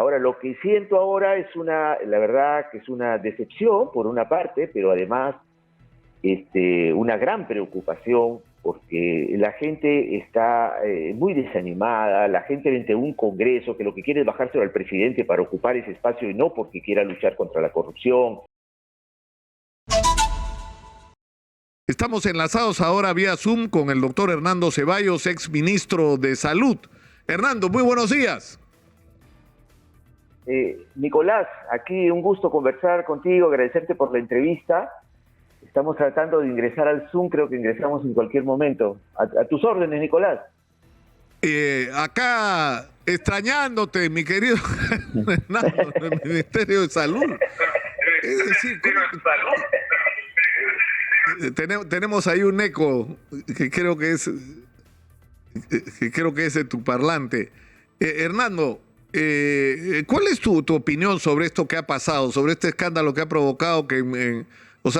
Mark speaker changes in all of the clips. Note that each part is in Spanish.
Speaker 1: Ahora, lo que siento ahora es la verdad que es una decepción por una parte, pero además una gran preocupación porque la gente está muy desanimada, la gente ante un Congreso que lo que quiere es bajárselo al presidente para ocupar ese espacio y no porque quiera luchar contra la corrupción.
Speaker 2: Estamos enlazados ahora vía Zoom con el doctor Hernando Ceballos, ex ministro de Salud. Hernando, muy buenos días.
Speaker 1: Nicolás, aquí un gusto conversar contigo, agradecerte por la entrevista. Estamos tratando de ingresar al Zoom, creo que ingresamos en cualquier momento. A tus órdenes, Nicolás.
Speaker 2: Acá extrañándote, mi querido Hernando, del Ministerio de Salud. Es decir, tenemos ahí un eco que creo que es de tu parlante. Hernando, ¿cuál es tu opinión sobre esto que ha pasado, sobre este escándalo que ha provocado que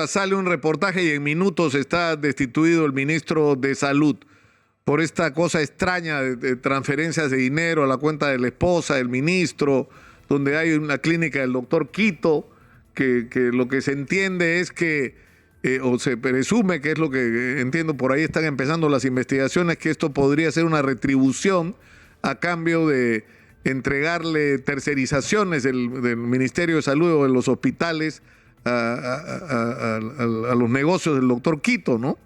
Speaker 2: sale un reportaje y en minutos está destituido el ministro de Salud por esta cosa extraña de transferencias de dinero a la cuenta de la esposa del ministro, donde hay una clínica del doctor Quito, que lo que se entiende es que, o se presume que es lo que entiendo, por ahí están empezando las investigaciones, que esto podría ser una retribución a cambio de entregarle tercerizaciones del Ministerio de Salud o de los hospitales a los negocios del doctor Quito, ¿no?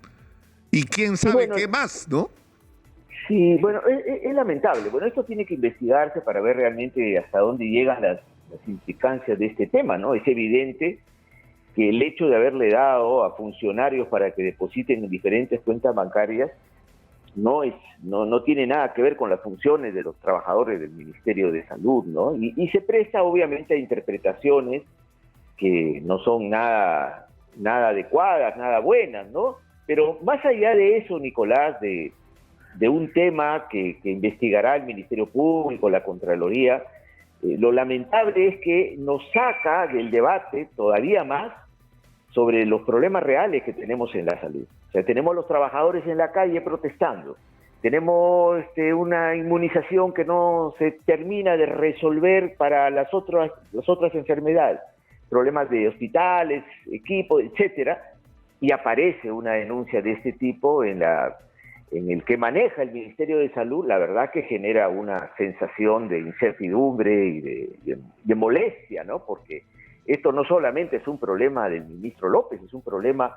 Speaker 2: Y quién sabe qué más, ¿no?
Speaker 1: Sí, bueno, es lamentable. Bueno, esto tiene que investigarse para ver realmente hasta dónde llegan las implicancias de este tema, ¿no? Es evidente que el hecho de haberle dado a funcionarios para que depositen en diferentes cuentas bancarias no tiene nada que ver con las funciones de los trabajadores del Ministerio de Salud, ¿no? Y se presta obviamente a interpretaciones que no son nada adecuadas, nada buenas, ¿no? Pero más allá de eso, Nicolás, de un tema que investigará el Ministerio Público, la Contraloría, lo lamentable es que nos saca del debate todavía más sobre los problemas reales que tenemos en la salud. O sea, tenemos los trabajadores en la calle protestando, tenemos una inmunización que no se termina de resolver para las otras enfermedades, problemas de hospitales, equipos, etcétera, y aparece una denuncia de este tipo en el que maneja el Ministerio de Salud. La verdad que genera una sensación de incertidumbre y de molestia, ¿no? Porque esto no solamente es un problema del ministro López, es un problema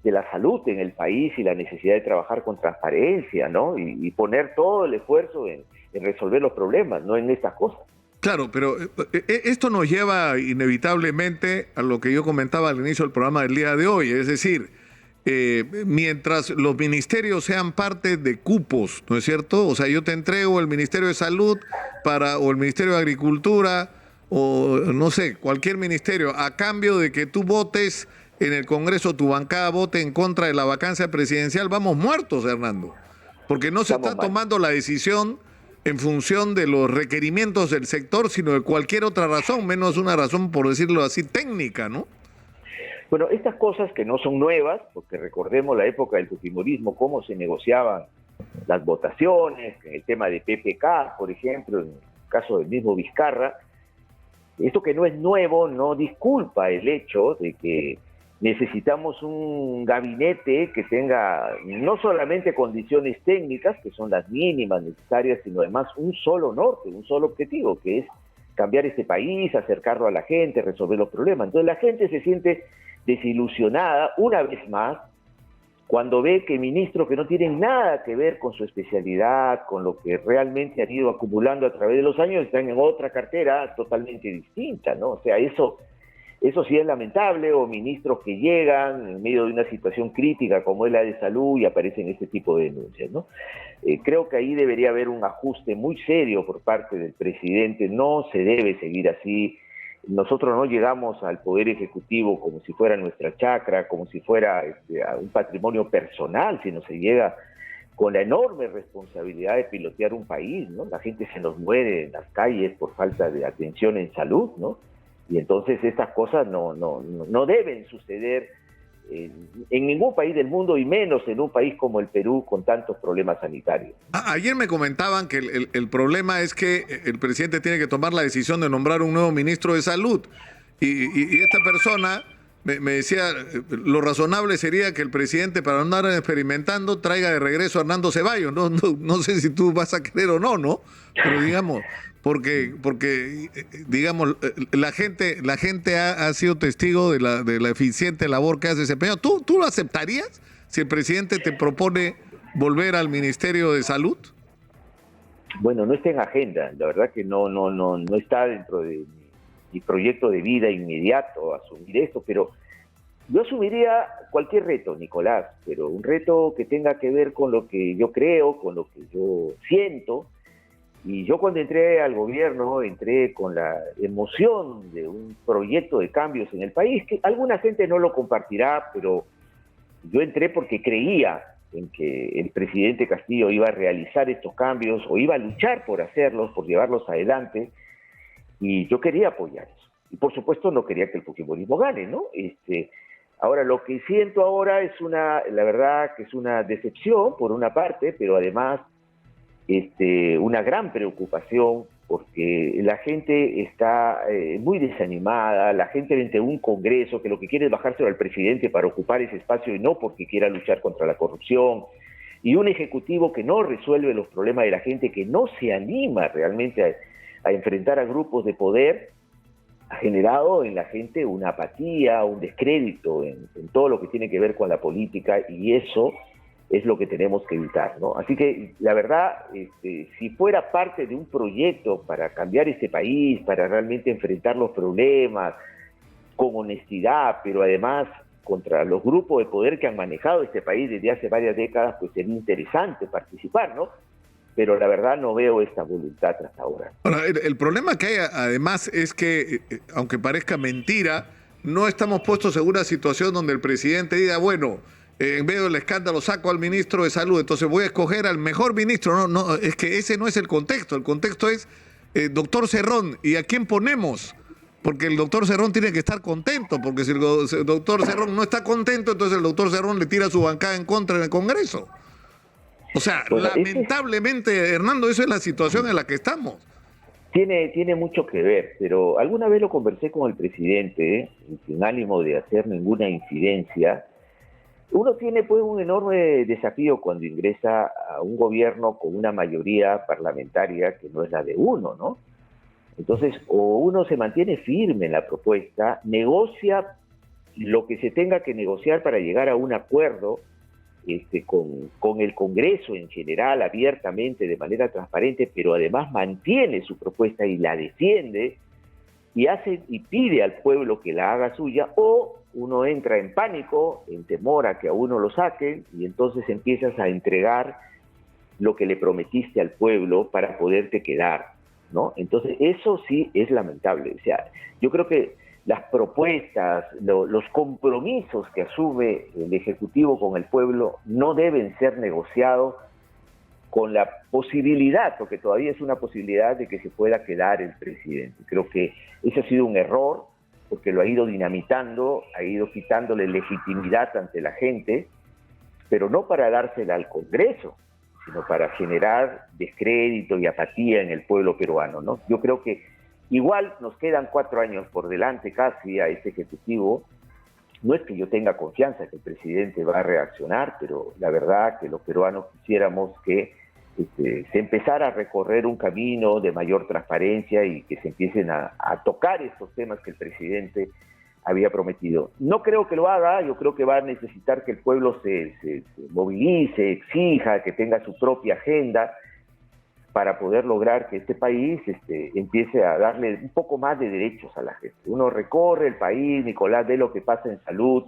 Speaker 1: de la salud en el país y la necesidad de trabajar con transparencia, ¿no? Y poner todo el esfuerzo en resolver los problemas, no en estas cosas.
Speaker 2: Claro, pero esto nos lleva inevitablemente a lo que yo comentaba al inicio del programa del día de hoy, es decir, mientras los ministerios sean parte de cupos, ¿no es cierto? O sea, yo te entrego el Ministerio de Salud o el Ministerio de Agricultura o no sé, cualquier ministerio, a cambio de que tú votes en el Congreso, tu bancada vote en contra de la vacancia presidencial, vamos muertos, Hernando, porque no se está tomando la decisión en función de los requerimientos del sector, sino de cualquier otra razón, menos una razón, por decirlo así, técnica, ¿no?
Speaker 1: Bueno, estas cosas que no son nuevas, porque recordemos la época del fujimorismo, cómo se negociaban las votaciones, en el tema de PPK, por ejemplo, en el caso del mismo Vizcarra. Esto que no es nuevo no disculpa el hecho de que necesitamos un gabinete que tenga no solamente condiciones técnicas, que son las mínimas necesarias, sino además un solo norte, un solo objetivo, que es cambiar este país, acercarlo a la gente, resolver los problemas. Entonces la gente se siente desilusionada una vez más cuando ve que ministros que no tienen nada que ver con su especialidad, con lo que realmente han ido acumulando a través de los años, están en otra cartera totalmente distinta, ¿no? O sea, eso sí es lamentable, o ministros que llegan en medio de una situación crítica como es la de salud y aparecen este tipo de denuncias, ¿no? Creo que ahí debería haber un ajuste muy serio por parte del presidente. No se debe seguir así. Nosotros no llegamos al Poder Ejecutivo como si fuera nuestra chacra, como si fuera un patrimonio personal, sino se llega con la enorme responsabilidad de pilotear un país, ¿no? La gente se nos muere en las calles por falta de atención en salud, ¿no? Y entonces estas cosas no deben suceder en ningún país del mundo y menos en un país como el Perú con tantos problemas sanitarios.
Speaker 2: Ayer me comentaban que el problema es que el presidente tiene que tomar la decisión de nombrar un nuevo ministro de salud y esta persona me decía, lo razonable sería que el presidente, para no andar experimentando, traiga de regreso a Hernando Ceballos. No sé si tú vas a querer o no, pero digamos, porque digamos, la gente ha sido testigo de la eficiente labor que hace ese desempeñado. ¿Tú lo aceptarías si el presidente te propone volver al Ministerio de Salud?
Speaker 1: Bueno, no está en agenda, la verdad que no está dentro de mi proyecto de vida inmediato asumir esto, pero yo asumiría cualquier reto, Nicolás, pero un reto que tenga que ver con lo que yo creo, con lo que yo siento. Y yo cuando entré al gobierno, entré con la emoción de un proyecto de cambios en el país, que alguna gente no lo compartirá, pero yo entré porque creía en que el presidente Castillo iba a realizar estos cambios o iba a luchar por hacerlos, por llevarlos adelante, y yo quería apoyar eso. Y por supuesto no quería que el fujimorismo gane, ¿no? Ahora, lo que siento ahora es la verdad que es una decepción por una parte, pero además una gran preocupación porque la gente está muy desanimada, la gente ante un Congreso que lo que quiere es bajárselo al presidente para ocupar ese espacio y no porque quiera luchar contra la corrupción, y un Ejecutivo que no resuelve los problemas de la gente, que no se anima realmente a enfrentar a grupos de poder, ha generado en la gente una apatía, un descrédito en todo lo que tiene que ver con la política, y eso es lo que tenemos que evitar, ¿no? Así que, la verdad, si fuera parte de un proyecto para cambiar este país, para realmente enfrentar los problemas con honestidad, pero además contra los grupos de poder que han manejado este país desde hace varias décadas, pues sería interesante participar, ¿no? Pero la verdad no veo esta voluntad hasta ahora.
Speaker 2: Ahora, el problema que hay además es que, aunque parezca mentira, no estamos puestos en una situación donde el presidente diga, bueno, en medio del escándalo saco al ministro de Salud, entonces voy a escoger al mejor ministro. No, es que ese no es el contexto. El contexto es doctor Cerrón. ¿Y a quién ponemos? Porque el doctor Cerrón tiene que estar contento, porque si el doctor Cerrón no está contento, entonces el doctor Cerrón le tira su bancada en contra en el Congreso. O sea, bueno, lamentablemente, Hernando, esa es la situación en la que estamos.
Speaker 1: Tiene mucho que ver, pero alguna vez lo conversé con el presidente, sin ánimo de hacer ninguna incidencia. Uno tiene pues un enorme desafío cuando ingresa a un gobierno con una mayoría parlamentaria que no es la de uno, ¿no? Entonces, o uno se mantiene firme en la propuesta, negocia lo que se tenga que negociar para llegar a un acuerdo con el Congreso en general, abiertamente, de manera transparente, pero además mantiene su propuesta y la defiende y pide al pueblo que la haga suya, o uno entra en pánico, en temor a que a uno lo saquen, y entonces empiezas a entregar lo que le prometiste al pueblo para poderte quedar, ¿no? Entonces eso sí es lamentable. O sea, yo creo que las propuestas, los compromisos que asume el Ejecutivo con el pueblo no deben ser negociados con la posibilidad, porque todavía es una posibilidad de que se pueda quedar el presidente. Creo que ese ha sido un error, porque lo ha ido dinamitando, ha ido quitándole legitimidad ante la gente, pero no para dársela al Congreso, sino para generar descrédito y apatía en el pueblo peruano, ¿no? Yo creo que igual nos quedan 4 años por delante casi a este Ejecutivo. No es que yo tenga confianza que el presidente va a reaccionar, pero la verdad que los peruanos quisiéramos que se empezara a recorrer un camino de mayor transparencia y que se empiecen a tocar estos temas que el presidente había prometido. No creo que lo haga, yo creo que va a necesitar que el pueblo se movilice, exija, que tenga su propia agenda para poder lograr que este país empiece a darle un poco más de derechos a la gente. Uno recorre el país, Nicolás, ve lo que pasa en salud,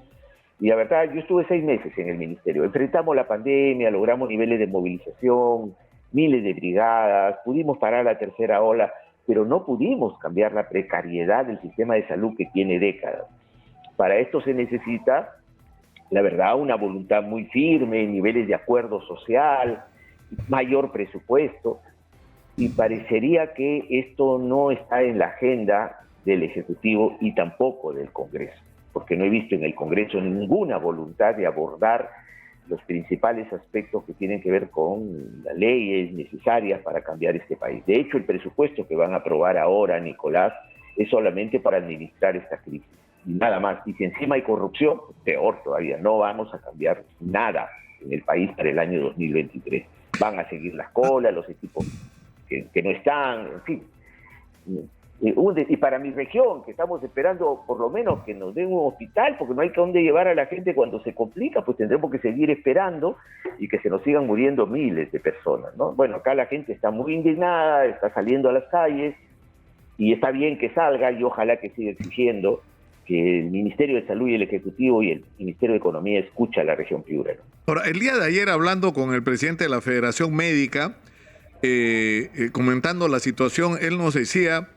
Speaker 1: y la verdad, yo estuve 6 meses en el ministerio. Enfrentamos la pandemia, logramos niveles de movilización, miles de brigadas, pudimos parar la tercera ola, pero no pudimos cambiar la precariedad del sistema de salud que tiene décadas. Para esto se necesita, la verdad, una voluntad muy firme, niveles de acuerdo social, mayor presupuesto, y parecería que esto no está en la agenda del Ejecutivo y tampoco del Congreso. porque no he visto en el Congreso ninguna voluntad de abordar los principales aspectos que tienen que ver con las leyes necesarias para cambiar este país. De hecho, el presupuesto que van a aprobar ahora, Nicolás, es solamente para administrar esta crisis, y nada más. Y si encima hay corrupción, peor todavía, no vamos a cambiar nada en el país para el año 2023. Van a seguir las colas, los equipos que no están, en fin. Y para mi región, que estamos esperando por lo menos que nos den un hospital, porque no hay dónde llevar a la gente cuando se complica, pues tendremos que seguir esperando y que se nos sigan muriendo miles de personas, ¿no? Bueno, acá la gente está muy indignada, está saliendo a las calles, y está bien que salga, y ojalá que siga exigiendo que el Ministerio de Salud y el Ejecutivo y el Ministerio de Economía escuchen a la región Piura, ¿no?
Speaker 2: Ahora, el día de ayer, hablando con el presidente de la Federación Médica, comentando la situación, él nos decía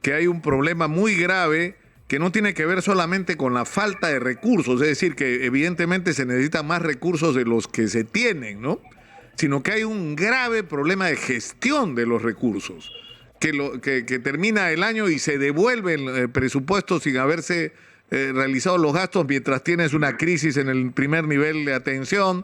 Speaker 2: que hay un problema muy grave que no tiene que ver solamente con la falta de recursos, es decir, que evidentemente se necesitan más recursos de los que se tienen, ¿no? Sino que hay un grave problema de gestión de los recursos, que termina el año y se devuelve el presupuesto sin haberse realizado los gastos, mientras tienes una crisis en el primer nivel de atención,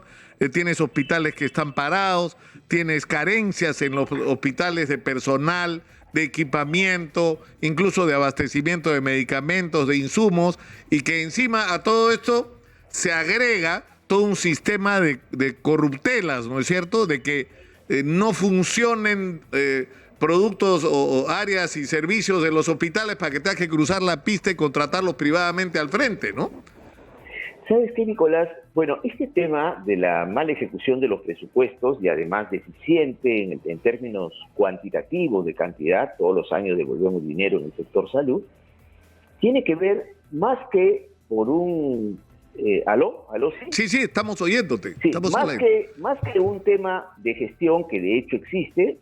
Speaker 2: tienes hospitales que están parados, tienes carencias en los hospitales de personal, de equipamiento, incluso de abastecimiento de medicamentos, de insumos, y que encima a todo esto se agrega todo un sistema de corruptelas, ¿no es cierto?, de que no funcionen productos o áreas y servicios de los hospitales para que tengas que cruzar la pista y contratarlos privadamente al frente, ¿no?
Speaker 1: ¿Sabes qué, Nicolás? Bueno, este tema de la mala ejecución de los presupuestos y además deficiente en términos cuantitativos de cantidad, todos los años devolvemos dinero en el sector salud, tiene que ver más que por un... ¿Aló? ¿Sí?
Speaker 2: Sí, estamos oyéndote.
Speaker 1: Sí,
Speaker 2: estamos
Speaker 1: más que un tema de gestión que de hecho existe,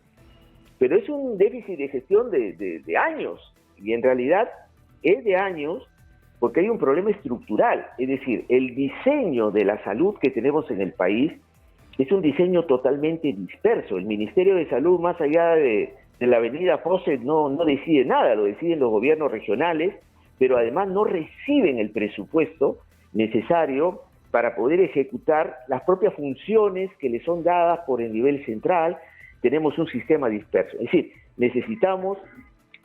Speaker 1: pero es un déficit de gestión de años, y en realidad es de años porque hay un problema estructural, es decir, el diseño de la salud que tenemos en el país es un diseño totalmente disperso. El Ministerio de Salud, más allá de la avenida Fawcett, no decide nada, lo deciden los gobiernos regionales, pero además no reciben el presupuesto necesario para poder ejecutar las propias funciones que les son dadas por el nivel central. Tenemos un sistema disperso, es decir, necesitamos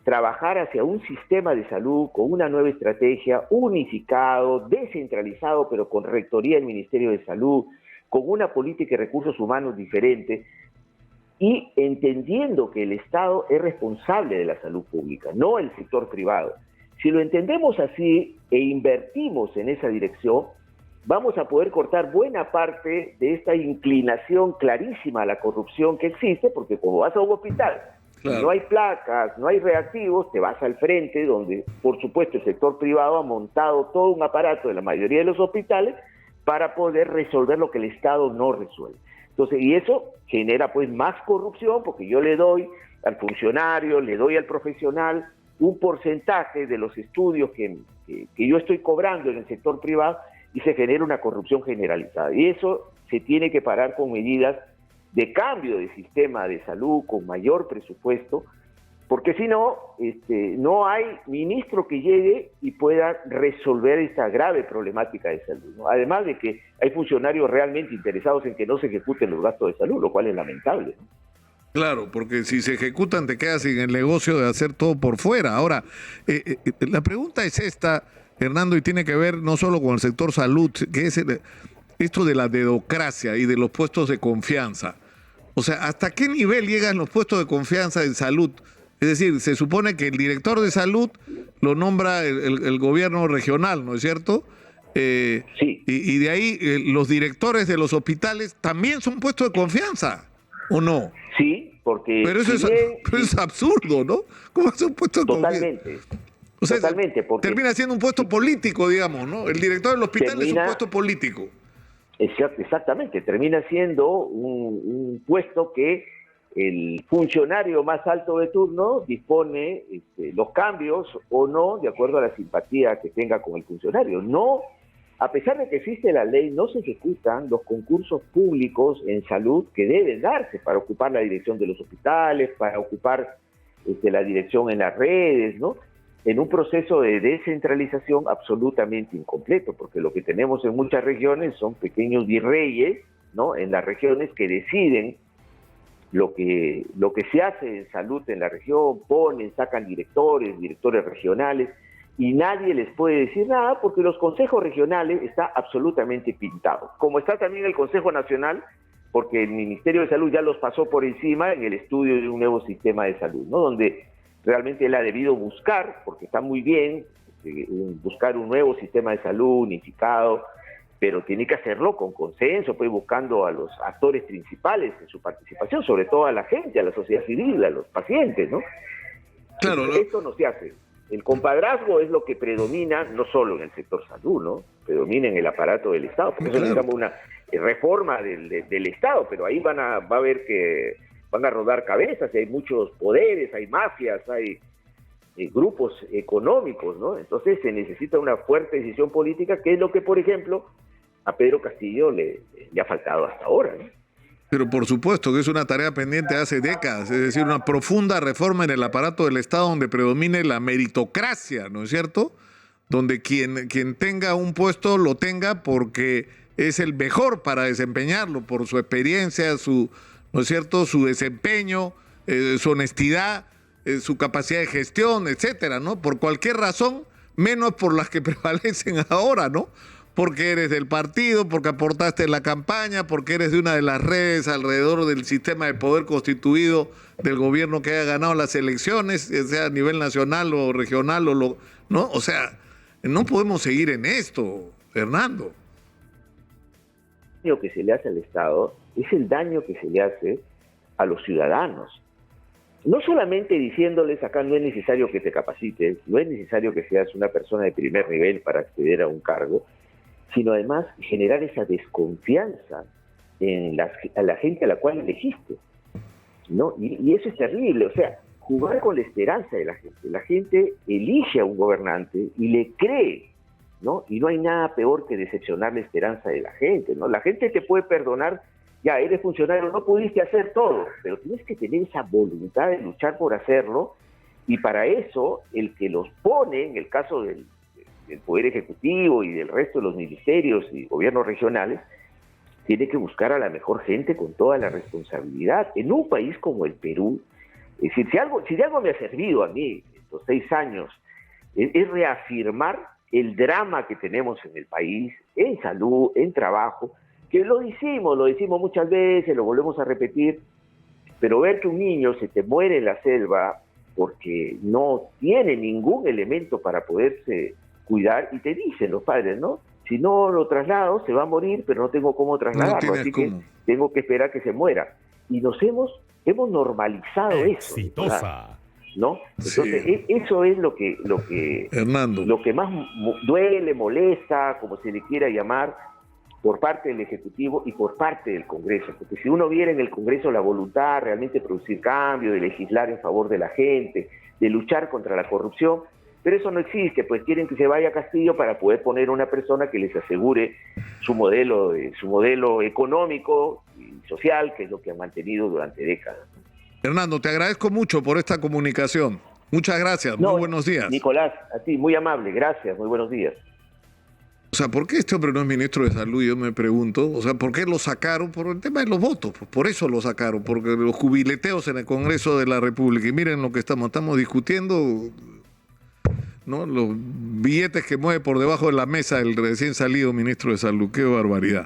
Speaker 1: trabajar hacia un sistema de salud con una nueva estrategia, unificado, descentralizado, pero con rectoría del Ministerio de Salud, con una política de recursos humanos diferente, y entendiendo que el Estado es responsable de la salud pública, no el sector privado. Si lo entendemos así e invertimos en esa dirección, vamos a poder cortar buena parte de esta inclinación clarísima a la corrupción que existe, porque como vas a un hospital, claro, no hay placas, no hay reactivos, te vas al frente, donde por supuesto el sector privado ha montado todo un aparato de la mayoría de los hospitales para poder resolver lo que el Estado no resuelve. Entonces, y eso genera pues más corrupción, porque yo le doy al funcionario, le doy al profesional un porcentaje de los estudios que yo estoy cobrando en el sector privado, y se genera una corrupción generalizada. Y eso se tiene que parar con medidas de cambio de sistema de salud, con mayor presupuesto, porque si no, no hay ministro que llegue y pueda resolver esta grave problemática de salud, ¿no? Además de que hay funcionarios realmente interesados en que no se ejecuten los gastos de salud, lo cual es lamentable, ¿no?
Speaker 2: Claro, porque si se ejecutan te quedas sin el negocio de hacer todo por fuera. Ahora, la pregunta es esta, Hernando, y tiene que ver no solo con el sector salud, que es esto de la dedocracia y de los puestos de confianza. O sea, ¿hasta qué nivel llegan los puestos de confianza en salud? Es decir, se supone que el director de salud lo nombra el gobierno regional, ¿no es cierto?
Speaker 1: Sí.
Speaker 2: Y de ahí los directores de los hospitales también son puestos de confianza, ¿o no?
Speaker 1: Sí, porque...
Speaker 2: Pero eso es absurdo, ¿no? ¿Cómo es un puesto de
Speaker 1: totalmente,
Speaker 2: confianza? O sea,
Speaker 1: totalmente, porque
Speaker 2: termina siendo un puesto político, digamos, ¿no? El director del hospital es un puesto político.
Speaker 1: Exactamente, termina siendo un puesto que el funcionario más alto de turno dispone los cambios o no, de acuerdo a la simpatía que tenga con el funcionario. No, a pesar de que existe la ley, no se ejecutan los concursos públicos en salud que deben darse para ocupar la dirección de los hospitales, para ocupar la dirección en las redes, ¿no? en un proceso de descentralización absolutamente incompleto, porque lo que tenemos en muchas regiones son pequeños virreyes, ¿no? En las regiones que deciden lo que se hace en salud en la región, sacan directores regionales, y nadie les puede decir nada porque los consejos regionales está absolutamente pintados. Como está también el Consejo Nacional, porque el Ministerio de Salud ya los pasó por encima en el estudio de un nuevo sistema de salud, ¿no? Donde realmente él ha debido buscar, porque está muy bien, buscar un nuevo sistema de salud unificado, pero tiene que hacerlo con consenso, pues buscando a los actores principales en su participación, sobre todo a la gente, a la sociedad civil, a los pacientes, ¿no?
Speaker 2: Claro, ¿no?
Speaker 1: Esto no se hace. El compadrazgo es lo que predomina no solo en el sector salud, ¿no? Predomina en el aparato del Estado. Por eso necesitamos una reforma del Estado, pero ahí va a ver que van a rodar cabezas, hay muchos poderes, hay mafias, hay grupos económicos, ¿no? Entonces se necesita una fuerte decisión política, que es lo que, por ejemplo, a Pedro Castillo le ha faltado hasta ahora, ¿no?
Speaker 2: Pero por supuesto que es una tarea pendiente hace décadas, es decir, una profunda reforma en el aparato del Estado donde predomine la meritocracia, ¿no es cierto? Donde quien tenga un puesto lo tenga porque es el mejor para desempeñarlo, por su experiencia, ¿no es cierto?, su desempeño, su honestidad, su capacidad de gestión, etcétera, ¿no? Por cualquier razón, menos por las que prevalecen ahora, ¿no? Porque eres del partido, porque aportaste en la campaña, porque eres de una de las redes alrededor del sistema de poder constituido del gobierno que haya ganado las elecciones, sea a nivel nacional o regional, ¿no? O sea, no podemos seguir en esto, Fernando.
Speaker 1: El daño que se le hace al Estado es el daño que se le hace a los ciudadanos. No solamente diciéndoles acá no es necesario que te capacites, no es necesario que seas una persona de primer nivel para acceder a un cargo, sino además generar esa desconfianza a la gente a la cual elegiste, ¿no? Y eso es terrible, o sea, jugar con la esperanza de la gente. La gente elige a un gobernante y le cree, ¿no? Y no hay nada peor que decepcionar la esperanza de la gente, ¿no? La gente te puede perdonar, ya eres funcionario, no pudiste hacer todo, pero tienes que tener esa voluntad de luchar por hacerlo, y para eso el que los pone, en el caso del Poder Ejecutivo y del resto de los ministerios y gobiernos regionales, tiene que buscar a la mejor gente con toda la responsabilidad. En un país como el Perú, es decir, si de algo me ha servido a mí estos 6 años, es reafirmar el drama que tenemos en el país, en salud, en trabajo, que lo decimos muchas veces, lo volvemos a repetir, pero ver que un niño se te muere en la selva porque no tiene ningún elemento para poderse cuidar, y te dicen los padres, ¿no? Si no lo traslado, se va a morir, pero no tengo cómo trasladarlo, así que tengo que esperar que se muera. Y hemos normalizado
Speaker 3: Exitosa.
Speaker 1: eso, ¿no? Entonces, sí. Eso es lo que
Speaker 2: Hernando,
Speaker 1: lo que más duele, molesta, como se le quiera llamar, por parte del Ejecutivo y por parte del Congreso. Porque si uno viera en el Congreso la voluntad realmente de producir cambio, de legislar en favor de la gente, de luchar contra la corrupción, pero eso no existe, pues quieren que se vaya a Castillo para poder poner una persona que les asegure su modelo económico y social, que es lo que han mantenido durante décadas.
Speaker 2: Hernando, te agradezco mucho por esta comunicación. Muchas gracias, muy buenos días.
Speaker 1: Nicolás, a ti, muy amable, gracias, muy buenos días.
Speaker 2: O sea, ¿por qué este hombre no es ministro de Salud? Yo me pregunto. O sea, ¿por qué lo sacaron? Por el tema de los votos. Por eso lo sacaron, porque los jubileteos en el Congreso de la República. Y miren lo que estamos discutiendo, ¿no? Los billetes que mueve por debajo de la mesa el recién salido ministro de Salud. ¡Qué barbaridad!